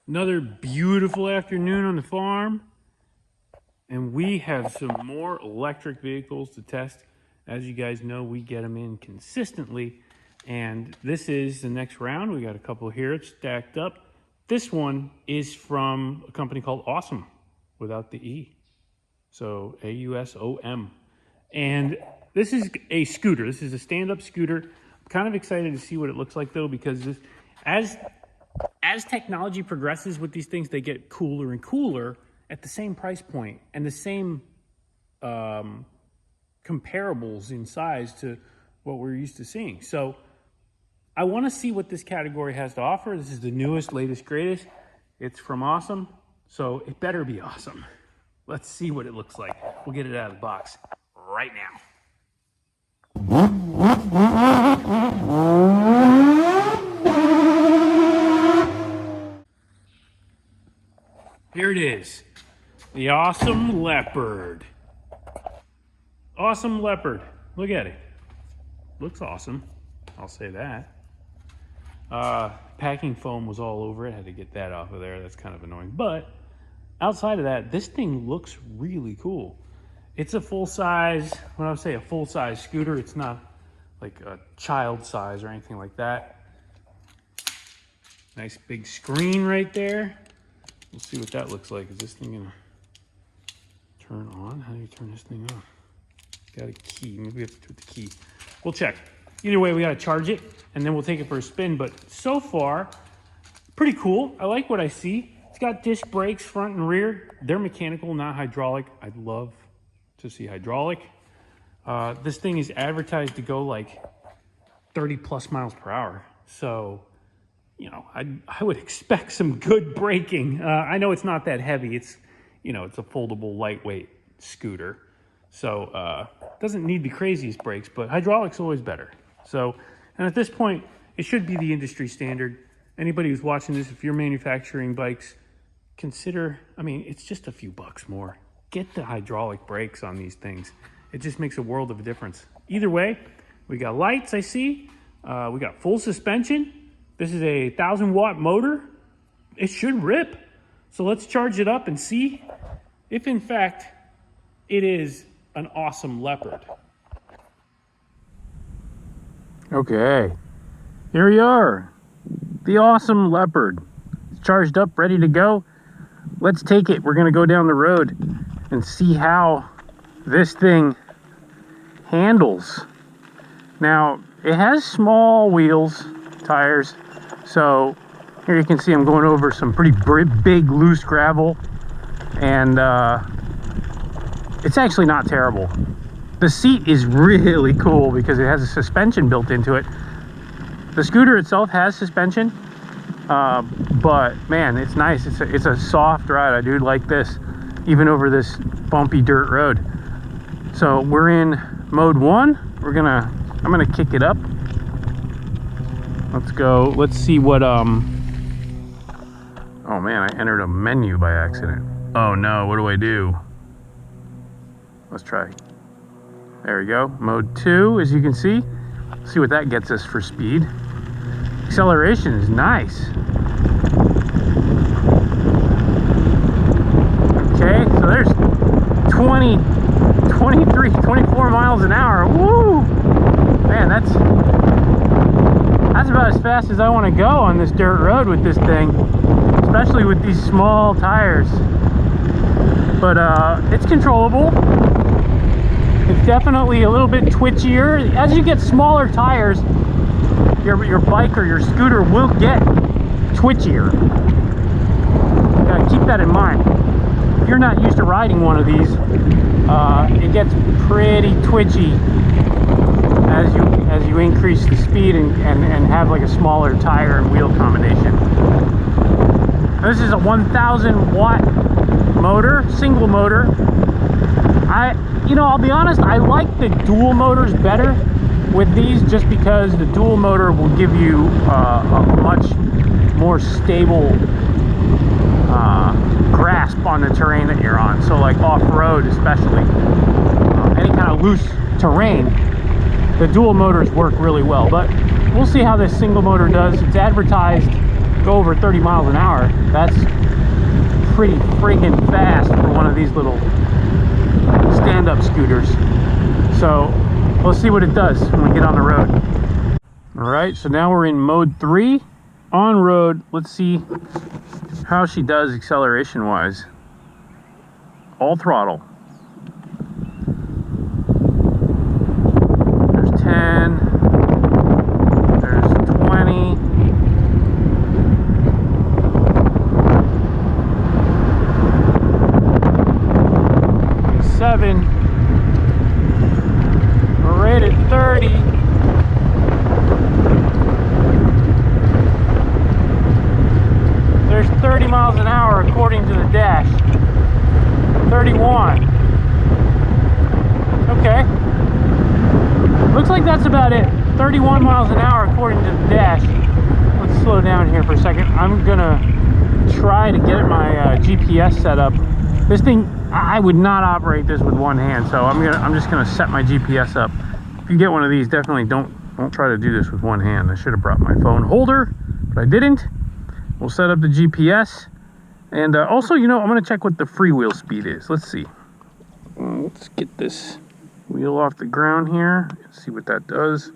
Another beautiful afternoon on the farm, and we have some more electric vehicles to test. As you guys know, we get them in consistently, and this is the next round. We got a couple here stacked up. This one is from a company called AUSOM, without the E. So AUSOM. And this is a scooter. This is a stand-up scooter. I'm kind of excited to see what it looks like, though, because this, as technology progresses with these things, they get cooler and cooler at the same price point and the same comparables in size to what we're used to seeing. So I want to see what this category has to offer. This is the newest, latest, greatest. It's from AUSOM, so it better be awesome. Let's see what it looks like. We'll get it out of the box right now. Here it is, the AUSOM Leopard. AUSOM Leopard, look at it. Looks awesome, I'll say that. Packing foam was all over it, had to get that off of there, that's kind of annoying. But outside of that, this thing looks really cool. It's a full-size, when I say a full-size scooter, it's not like a child size or anything like that. Nice big screen right there. We'll see what that looks like. Is this thing gonna turn on? How do you turn this thing on? Got a key, maybe we have to do it with the key. We'll check. Either way, we gotta charge it and then we'll take it for a spin. But so far, pretty cool. I like what I see. It's got disc brakes, front and rear. They're mechanical, not hydraulic. I'd love to see hydraulic. This thing is advertised to go like 30 plus miles per hour. So, you know, I would expect some good braking. I know it's not that heavy. It's, you know, it's a foldable, lightweight scooter. So, doesn't need the craziest brakes, but hydraulic's always better. So, and at this point, it should be the industry standard. Anybody who's watching this, if you're manufacturing bikes, consider, I mean, it's just a few bucks more. Get the hydraulic brakes on these things. It just makes a world of a difference. Either way, we got lights, I see. We got full suspension. This is a 1,000-watt motor. It should rip. So let's charge it up and see if, in fact, it is an AUSOM Leopard. Okay, here we are. The AUSOM Leopard. It's charged up, ready to go. Let's take it. We're going to go down the road and see how this thing handles. Now, it has small wheels, tires. So here you can see I'm going over some pretty big loose gravel, and it's actually not terrible. The seat is really cool because it has a suspension built into it. The scooter itself has suspension, but man, it's nice. It's a soft ride. I do like this, even over this bumpy dirt road. So we're in mode 1. I'm gonna kick it up. Let's go. Let's see what oh man, I entered a menu by accident. Oh no, what do I do? Let's try. There we go. Mode 2, as you can see. See what that gets us for speed. Acceleration is nice. Okay, so there's 20, 23, 24 miles an hour. Woo! Man, that's about as fast as I want to go on this dirt road with this thing, especially with these small tires. But it's controllable. It's definitely a little bit twitchier. As you get smaller tires, your bike or your scooter will get twitchier. You gotta keep that in mind. If you're not used to riding one of these, it gets pretty twitchy as you increase the speed and have like a smaller tire and wheel combination. This is a 1,000-watt motor, single motor. I'll be honest, I like the dual motors better with these, just because the dual motor will give you a much more stable grasp on the terrain that you're on. So like off-road especially, any kind of loose terrain, the dual motors work really well. But we'll see how this single motor does. It's advertised go over 30 miles an hour. That's pretty freaking fast for one of these little stand-up scooters. So let's see what it does when we get on the road. All right, so now we're in mode 3 on road. Let's see how she does acceleration wise. All throttle. There's 10, there's 20, 7, we're right at 30. There's 30 miles an hour according to the dash. 31. Okay. Looks like that's about it. 31 miles an hour according to the dash. Let's slow down here for a second. I'm gonna try to get my GPS set up. This thing, I would not operate this with one hand, so I'm just gonna set my GPS up. If you get one of these, definitely don't try to do this with one hand. I should have brought my phone holder, but I didn't. We'll set up the GPS. And also, you know, I'm going to check what the freewheel speed is. Let's see. Let's get this wheel off the ground here. Let's see what that does.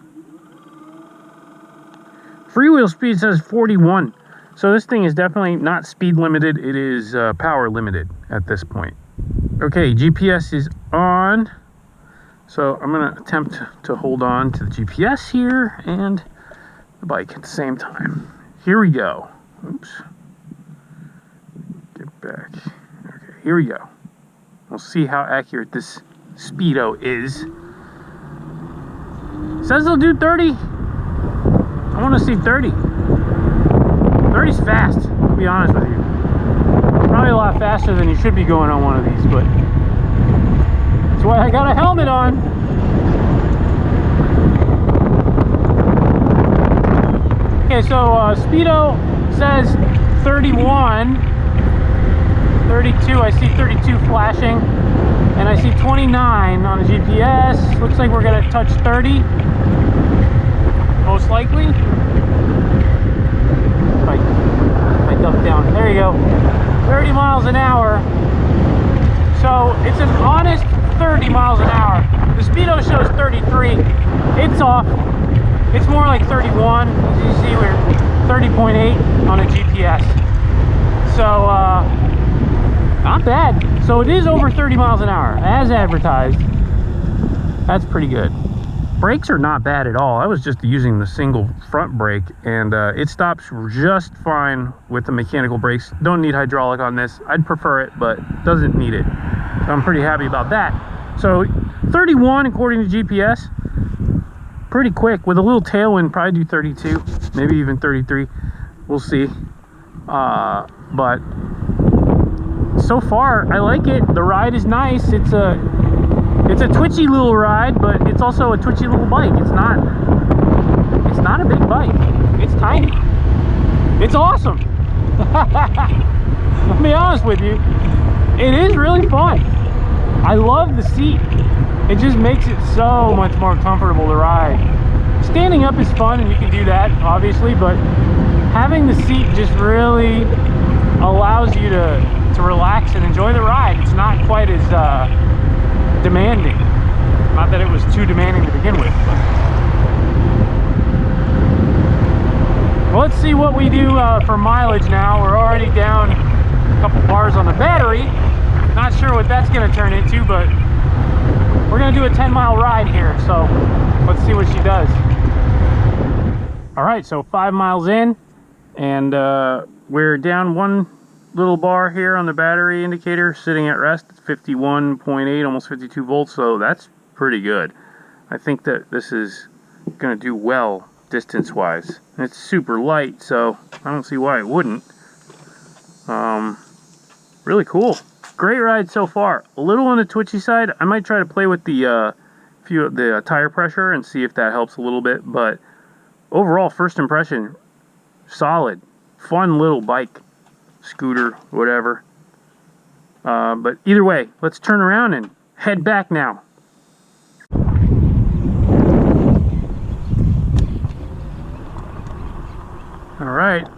Freewheel speed says 41. So this thing is definitely not speed limited. It is power limited at this point. Okay, GPS is on. So I'm going to attempt to hold on to the GPS here and the bike at the same time. Here we go. Oops. Get back. Okay, here we go. We'll see how accurate this speedo is. Says it'll do 30. I want to see 30. 30's fast, to be honest with you. Probably a lot faster than you should be going on one of these, but that's why I got a helmet on. Okay, so speedo says 31. 32, I see 32 flashing, and I see 29 on the GPS. Looks like we're gonna touch 30, most likely. If I duck down, there you go, 30 miles an hour. So it's an honest 30 miles an hour. The speedo shows 33, it's off. It's more like 31, as you see we're 30.8 on a GPS. So, not bad. So it is over 30 miles an hour, as advertised. That's pretty good. Brakes are not bad at all. I was just using the single front brake, and it stops just fine with the mechanical brakes. Don't need hydraulic on this. I'd prefer it, but doesn't need it. So I'm pretty happy about that. So 31 according to GPS. Pretty quick. With a little tailwind, probably do 32, maybe even 33. We'll see. But so far I like it. The ride is nice. It's a twitchy little ride, but it's also a twitchy little bike. It's not a big bike. It's tiny. It's awesome. I'll be honest with you, it is really fun. I love the seat. It just makes it so much more comfortable to ride. Standing up is fun, and you can do that obviously, but having the seat just really allows you to relax and enjoy the ride. It's not quite as demanding. Not that it was too demanding to begin with. Well, let's see what we do for mileage now. We're already down a couple bars on the battery. Not sure what that's going to turn into, but we're going to do a 10-mile ride here, so let's see what she does. All right, so 5 miles in, and we're down one little bar here on the battery indicator, sitting at rest. It's 51.8, almost 52 volts, so that's pretty good. I think that this is going to do well distance-wise. It's super light, so I don't see why it wouldn't. Really cool. Great ride so far. A little on the twitchy side. I might try to play with the tire pressure and see if that helps a little bit, but overall, first impression, solid. Fun little bike, scooter, whatever. But either way, let's turn around and head back now. All right,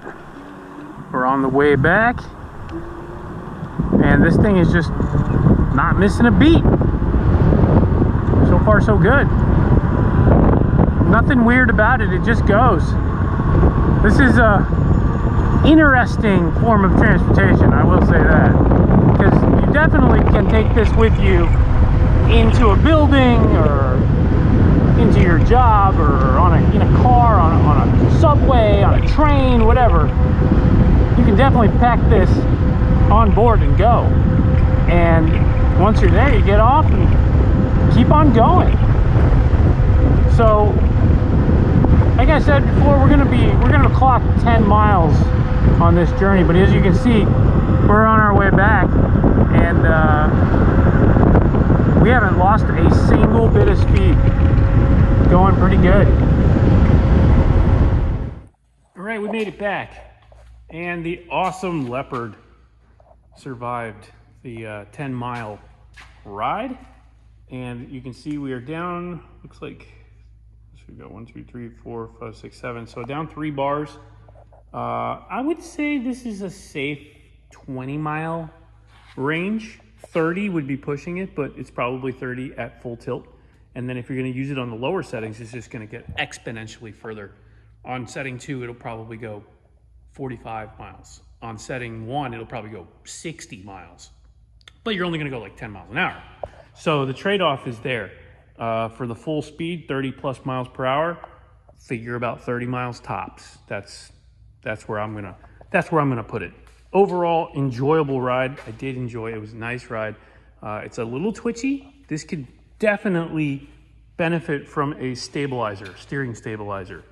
We're on the way back, and this thing is just not missing a beat. So far, so good. Nothing weird about it, it just goes. This is a interesting form of transportation, I will say that, because you definitely can take this with you into a building or into your job or in a car, on a subway, on a train, whatever. You can definitely pack this on board and go. And once you're there, you get off and keep on going. So, like I said before, we're gonna clock 10 miles on this journey. But as you can see, we're on our way back, and we haven't lost a single bit of speed. Going pretty good. All right, we made it back, and the awesome Leopard survived the 10-mile ride. And you can see we are down, looks like, we got 1, 2, 3, 4, 5, 6, 7. So down 3 bars. I would say this is a safe 20-mile range. 30 would be pushing it, but it's probably 30 at full tilt. And then if you're going to use it on the lower settings, it's just going to get exponentially further. On setting 2, it'll probably go 45 miles. On setting 1, it'll probably go 60 miles. But you're only going to go like 10 miles an hour. So the trade-off is there. For the full speed, 30 plus miles per hour, figure about 30 miles tops. That's where I'm gonna put it. Overall, enjoyable ride. I did enjoy it. It was a nice ride. It's a little twitchy. This could definitely benefit from a stabilizer, steering stabilizer.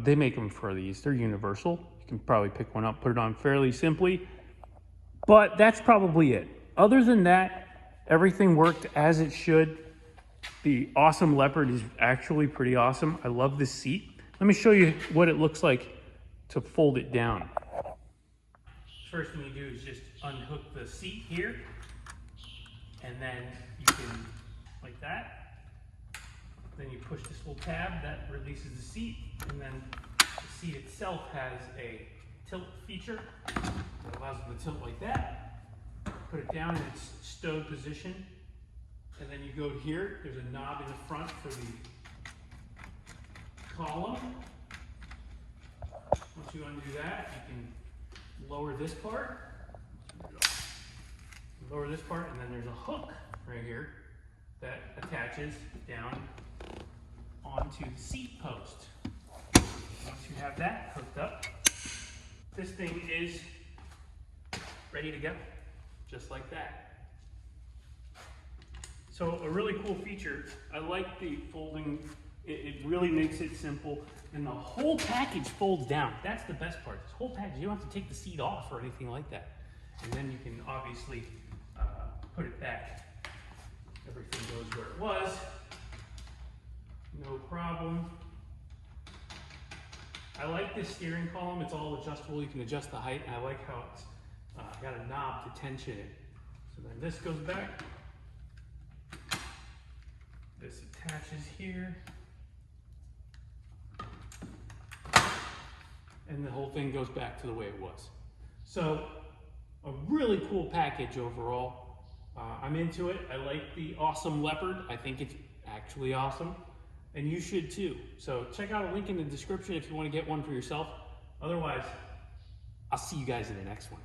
They make them for these. They're universal. You can probably pick one up, put it on fairly simply. But that's probably it. Other than that, everything worked as it should. The awesome Leopard is actually pretty awesome. I love this seat. Let me show you what it looks like to fold it down. First thing you do is just unhook the seat here, and then you can, like that. Then you push this little tab that releases the seat, and then the seat itself has a tilt feature that allows it to tilt like that. Put it down in its stowed position, and then you go here. There's a knob in the front for the column. Once you undo that, you can lower this part. Lower this part, and then there's a hook right here that attaches down onto the seat post. Once you have that hooked up, this thing is ready to go, just like that. So a really cool feature. I like the folding. It really makes it simple, and the whole package folds down. That's the best part. This whole package, you don't have to take the seat off or anything like that. And then you can obviously put it back. Everything goes where it was. No problem. I like this steering column. It's all adjustable. You can adjust the height. And I like how it's got a knob to tension it. So then this goes back. This attaches here. And the whole thing goes back to the way it was. So a really cool package overall. I'm into it. I like the awesome Leopard. I think it's actually awesome, and you should too. So check out a link in the description if you want to get one for yourself. Otherwise, I'll see you guys in the next one.